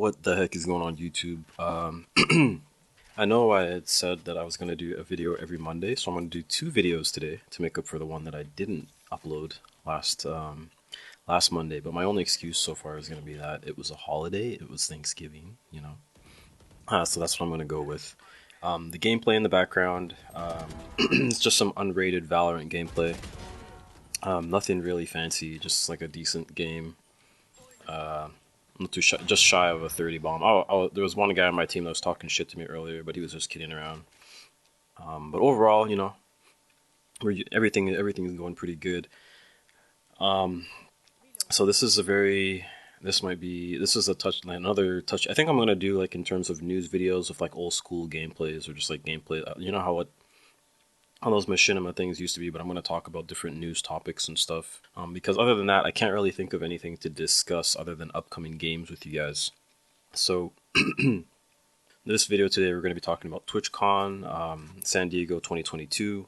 What the heck is going on YouTube? I know I had said that I was going to do a video every Monday, so I'm going to do two videos today to make up for the one that I didn't upload last Monday. But my only excuse so far is going to be that it was a holiday. It was Thanksgiving, you know. So that's what I'm going to go with. The gameplay in the background, it's just some unrated Valorant gameplay. Nothing really fancy, just like a decent game. Not too shy, just shy of a 30 bomb. There was one guy on my team that was talking shit to me earlier, but he was just kidding around. But overall, you know, everything's going pretty good. So this is another touch. I think I'm gonna do like in terms of news videos of like old school gameplays or just like gameplay. You know how those machinima things used to be, but I'm going to talk about different news topics and stuff. Because other than that, I can't really think of anything to discuss other than upcoming games with you guys. So, this video today, we're going to be talking about TwitchCon, San Diego 2022,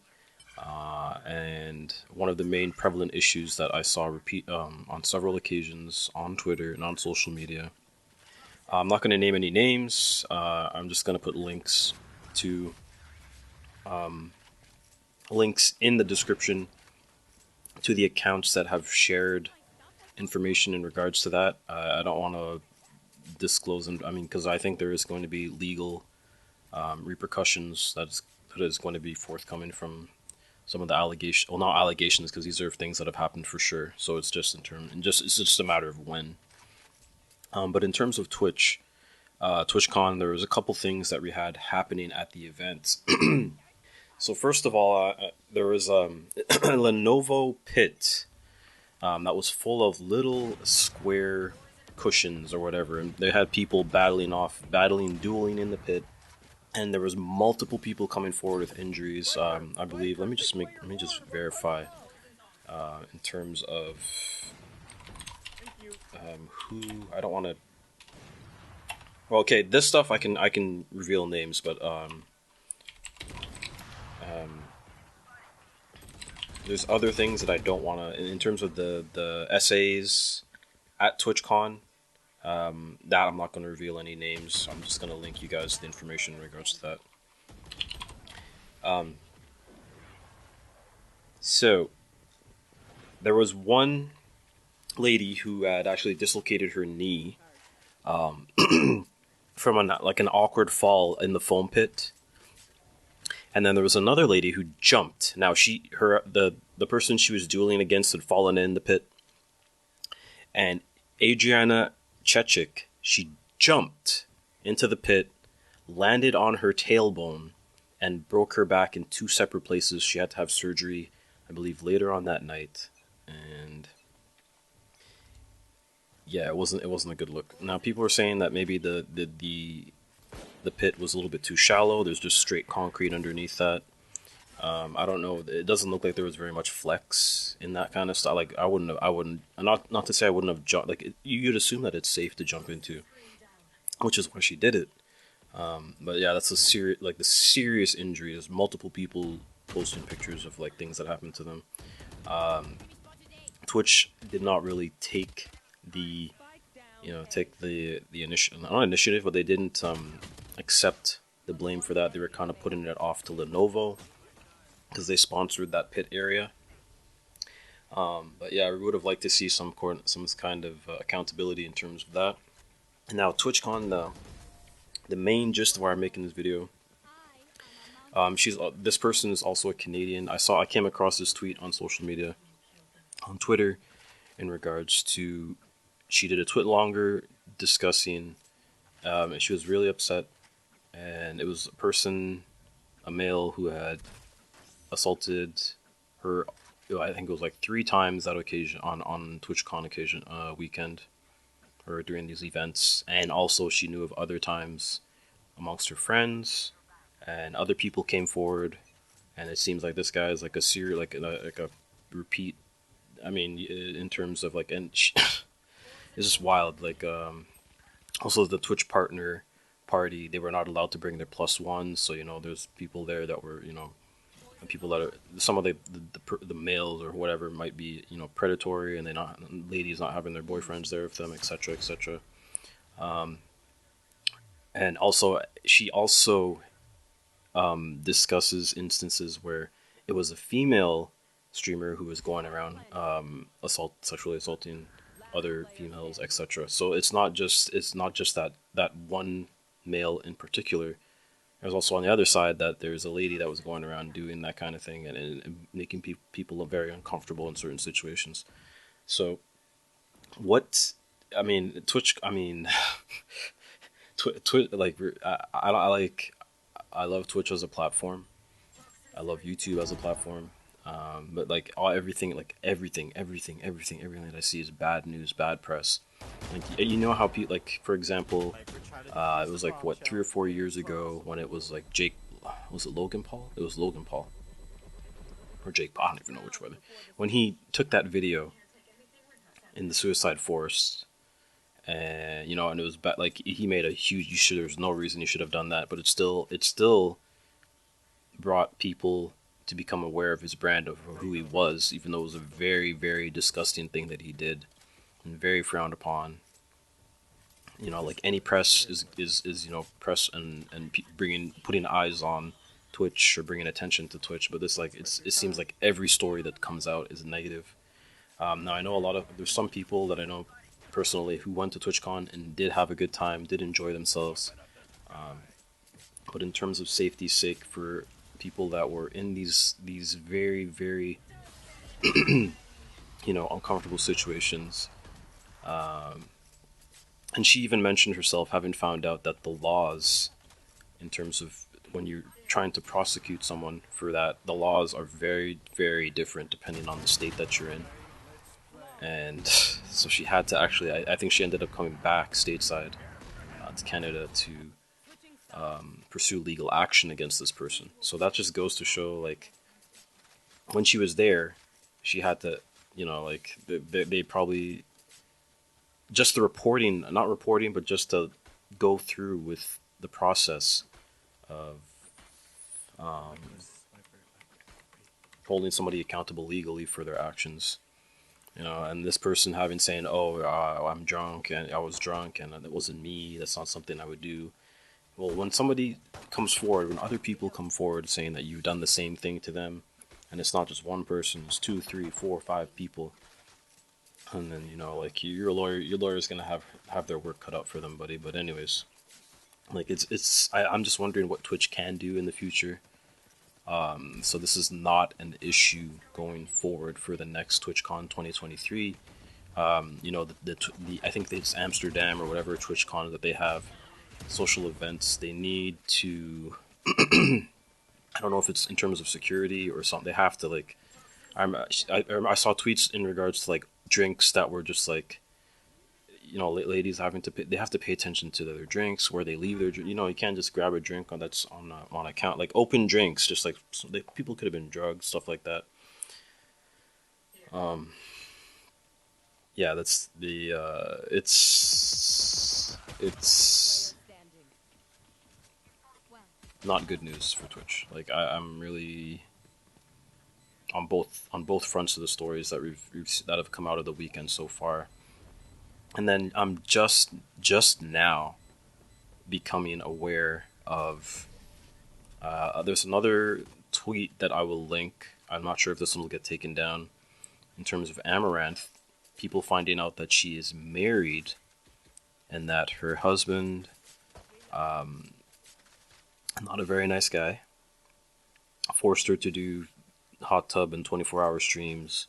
and one of the main prevalent issues that I saw repeat on several occasions on Twitter and on social media. I'm not going to name any names. I'm just going to put links to links in the description to the accounts that have shared information in regards to that. I don't want to disclose them. I mean, because I think there is going to be legal repercussions that is going to be forthcoming from some of the allegations. Well, not allegations, because these are things that have happened for sure. So it's just it's just a matter of when. But in terms of TwitchCon, there was a couple things that we had happening at the event. So first of all, there was a Lenovo pit that was full of little square cushions or whatever, and they had people dueling in the pit, and there was multiple people coming forward with injuries. I believe. Let me just verify in terms of who. I don't want to. Well, okay, this stuff I can reveal names, but there's other things that I don't want to, in terms of the essays at TwitchCon, that I'm not going to reveal any names. I'm just going to link you guys the information in regards to that. So, there was one lady who had actually dislocated her knee from an awkward fall in the foam pit. And then there was another lady who jumped. Now the person she was dueling against had fallen in the pit. And Adriana Chechik, she jumped into the pit, landed on her tailbone, and broke her back in two separate places. She had to have surgery, I believe, later on that night. And yeah, it wasn't a good look. Now people are saying that maybe the pit was a little bit too shallow. There's just straight concrete underneath that. I don't know. It doesn't look like there was very much flex in that kind of stuff. Like I wouldn't. Not to say I wouldn't have jumped. Like you'd assume that it's safe to jump into, which is why she did it. But yeah, that's the serious injury. There's multiple people posting pictures of like things that happened to them. Twitch did not really take the initiative, but they didn't accept the blame for that. They were kind of putting it off to Lenovo because they sponsored that pit area. But yeah, we would have liked to see some kind of accountability in terms of that. And now TwitchCon, the main gist of why I'm making this video. This person is also a Canadian. I came across this tweet on social media, on Twitter, in regards to, she did a twit longer discussing, and she was really upset, and it was a male who had assaulted her, I think it was like 3 times that occasion, on TwitchCon weekend, or during these events, and also she knew of other times amongst her friends, and other people came forward, and it seems like this guy is like a repeat. I mean, in terms of like, and it's just wild. Like, also the Twitch partner party, they were not allowed to bring their +1s, so there's people there that were people that are, some of the males or whatever might be predatory, and ladies not having their boyfriends there with them, etc., etc. And also, she also discusses instances where it was a female streamer who was going around sexually assaulting other females, etc. So it's not just that one male in particular. There's also on the other side that there's a lady that was going around doing that kind of thing and making people very uncomfortable in certain situations. So what I mean, Twitch. I mean, like I like I love Twitch as a platform. I love YouTube as a platform. But like everything, everything that I see is bad news, bad press. Like you know how people, like, for example, it was like what 3 or 4 years ago when it was like Jake, was it Logan Paul? It was Logan Paul or Jake Paul. I don't even know which one. When he took that video in the suicide forest, and and it was like he made a huge. You should. There's no reason you should have done that, but it still brought people to become aware of his brand, of who he was, even though it was a very, very disgusting thing that he did and very frowned upon. Like any press is press and putting eyes on Twitch or bringing attention to Twitch, but this like it seems like every story that comes out is negative. Now I know there's some people that I know personally who went to TwitchCon and did have a good time, did enjoy themselves. But in terms of safety's sake, for people that were in these very, very uncomfortable situations, and she even mentioned herself having found out that the laws, in terms of when you're trying to prosecute someone for that, the laws are very, very different depending on the state that you're in. And so she had to actually, I think she ended up coming back stateside to Canada to pursue legal action against this person. So that just goes to show, like, when she was there, she had to, like, they probably, just the reporting, not reporting, but just to go through with the process of holding somebody accountable legally for their actions. And this person having saying, "Oh, I'm drunk, and I was drunk, and it wasn't me. That's not something I would do." Well, when somebody comes forward, when other people come forward saying that you've done the same thing to them, and it's not just one person, it's 2, 3, 4, 5 people, and then like your lawyer's gonna have their work cut out for them, buddy. But anyways, like I'm just wondering what Twitch can do in the future. So this is not an issue going forward for the next TwitchCon 2023. The I think it's Amsterdam or whatever TwitchCon that they have, social events. They need to. I don't know if it's in terms of security or something. They have to, like. I saw tweets in regards to like drinks that were just like, ladies having to pay, they have to pay attention to their drinks, where they leave their, you can't just grab a drink that's on account, like open drinks, just like people could have been drugged, stuff like that. Yeah, that's the it's not good news for Twitch. Like I'm really on both fronts of the stories that that have come out of the weekend so far. And then I'm just now becoming aware of there's another tweet that I will link. I'm not sure if this one will get taken down. In terms of Amouranth, people finding out that she is married and that her husband, not a very nice guy, forced her to do hot tub and 24-hour streams,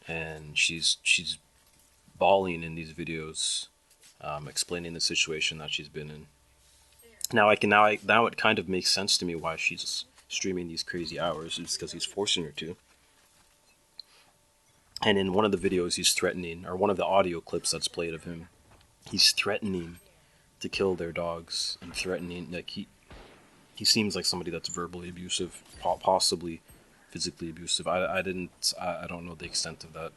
and she's bawling in these videos, explaining the situation that she's been in. Now it kind of makes sense to me why she's streaming these crazy hours. It's because he's forcing her to. And in one of the videos, he's threatening, or one of the audio clips that's played of him, he's threatening to kill their dogs and threatening, like he seems like somebody that's verbally abusive, possibly physically abusive. I don't know the extent of that,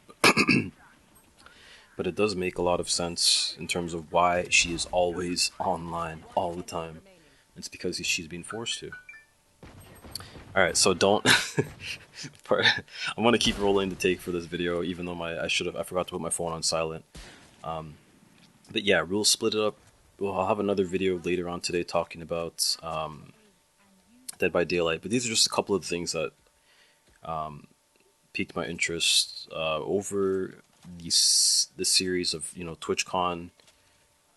but it does make a lot of sense in terms of why she is always online all the time. It's because she's being forced to. All right, so don't. I'm gonna keep rolling the take for this video, even though I forgot to put my phone on silent. But yeah, we'll split it up well, I'll have another video later on today talking about Dead by Daylight. But these are just a couple of things that piqued my interest over the series of TwitchCon.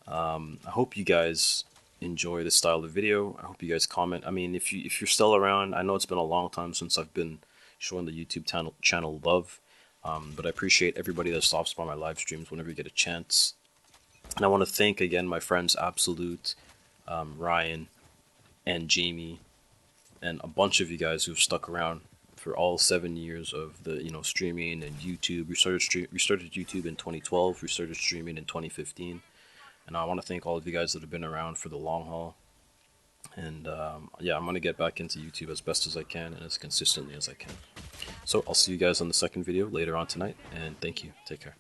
I hope you guys enjoy this style of video. I hope you guys comment. I mean, if you're still around, I know it's been a long time since I've been showing the YouTube channel love, but I appreciate everybody that stops by my live streams whenever you get a chance. And I want to thank again my friends Absolute, Ryan, and Jamie, and a bunch of you guys who've stuck around for all 7 years of the streaming and YouTube. We started YouTube in 2012. We started streaming in 2015, and I want to thank all of you guys that have been around for the long haul. And yeah, I'm gonna get back into YouTube as best as I can and as consistently as I can. So I'll see you guys on the second video later on tonight, and thank you. Take care.